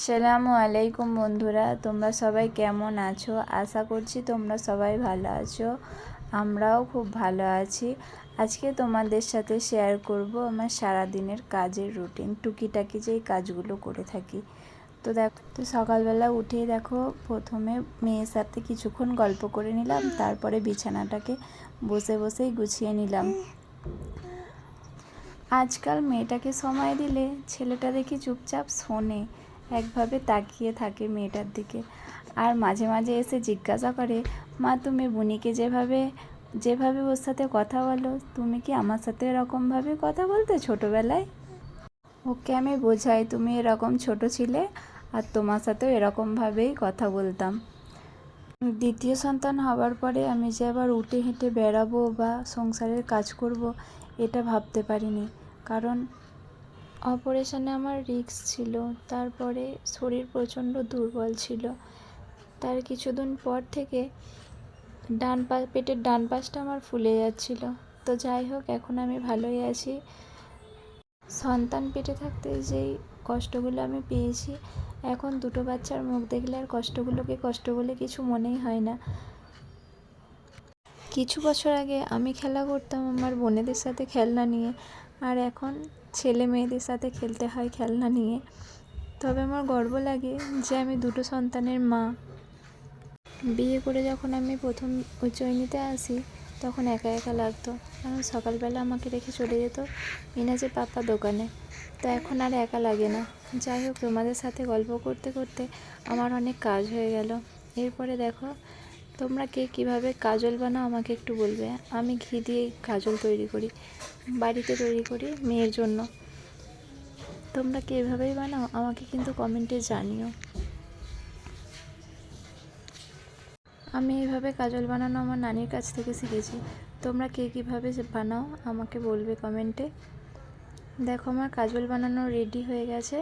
আসসালামু আলাইকুম বন্ধুরা, তোমরা সবাই কেমন আছো? আশা করছি তোমরা সবাই ভালো আছো। আমরাও খুব ভালো আছি। আজকে তোমাদের সাথে শেয়ার করব আমার সারাদিনের কাজের রুটিন, টুকিটাকি যেই কাজগুলো করে থাকি। তো সকালবেলা উঠেই দেখো, প্রথমে মেয়ের সাথে কিছুক্ষণ গল্প করে নিলাম, তারপরে বিছানাটাকে বসে বসেই গুছিয়ে নিলাম। আজকাল মেয়েটাকে সময় দিলে ছেলেটা দেখি চুপচাপ শোনে, একভাবে তাকিয়ে থাকে মেয়েটার দিকে। আর মাঝে মাঝে এসে জিজ্ঞাসা করে, মা তুমি বুনিকে যেভাবে যেভাবে ওর সাথে কথা বলো, তুমি কি আমার সাথে এরকমভাবে কথা বলতে ছোটোবেলায়? ওকে আমি বোঝাই, তুমি এরকম ছোট ছিলে আর তোমার সাথেও এরকমভাবেই কথা বলতাম। দ্বিতীয় সন্তান হওয়ার পরে আমি যে আবার উঠে হেঁটে বেড়াবো বা সংসারের কাজ করব, এটা ভাবতে পারিনি। কারণ অপারেশনে আমার রিস্ক ছিল, তারপরে শরীর প্রচণ্ড দুর্বল ছিল। তার কিছুদিন পর থেকে পেটের ডান পাশটা আমার ফুলে যাচ্ছিল। তো যাই হোক, এখন আমি ভালোই আছি। সন্তান পেটে থাকতে যেই কষ্টগুলো আমি পেয়েছি, এখন দুটো বাচ্চার মুখ দেখলে আর কষ্টগুলোকে কষ্ট বলে কিছু মনেই হয় না। কিছু বছর আগে আমি খেলা করতাম আমার বোনেদের সাথে খেলনা নিয়ে, আর এখন ছেলে মেয়েদের সাথে খেলতে হয় খেলনা নিয়ে। তবে আমার গর্ব লাগে যে আমি দুটো সন্তানের মা। বিয়ে করে যখন আমি প্রথম উজ্জয়িনীতে আসি, তখন একা একা লাগতো, কারণ সকালবেলা আমাকে রেখে চলে যেত মিনাজের পাপা দোকানে। তো এখন আর একা লাগে না। যাই হোক, তোমাদের সাথে গল্প করতে করতে আমার অনেক কাজ হয়ে গেল। এরপরে দেখো, তোমরা কে কীভাবে কাজল বানাও আমাকে একটু বলবে। আমি ঘি দিয়ে কাজল তৈরি করি, বাড়িতে তৈরি করি মেয়ের জন্য। তোমরা কে এভাবেই বানাও আমাকে কিন্তু কমেন্টে জানিও। আমি এইভাবে কাজল বানানো আমার নানির কাছ থেকে শিখেছি। তোমরা কে কীভাবে বানাও আমাকে বলবে কমেন্টে। দেখো, আমার কাজল বানানো রেডি হয়ে গেছে।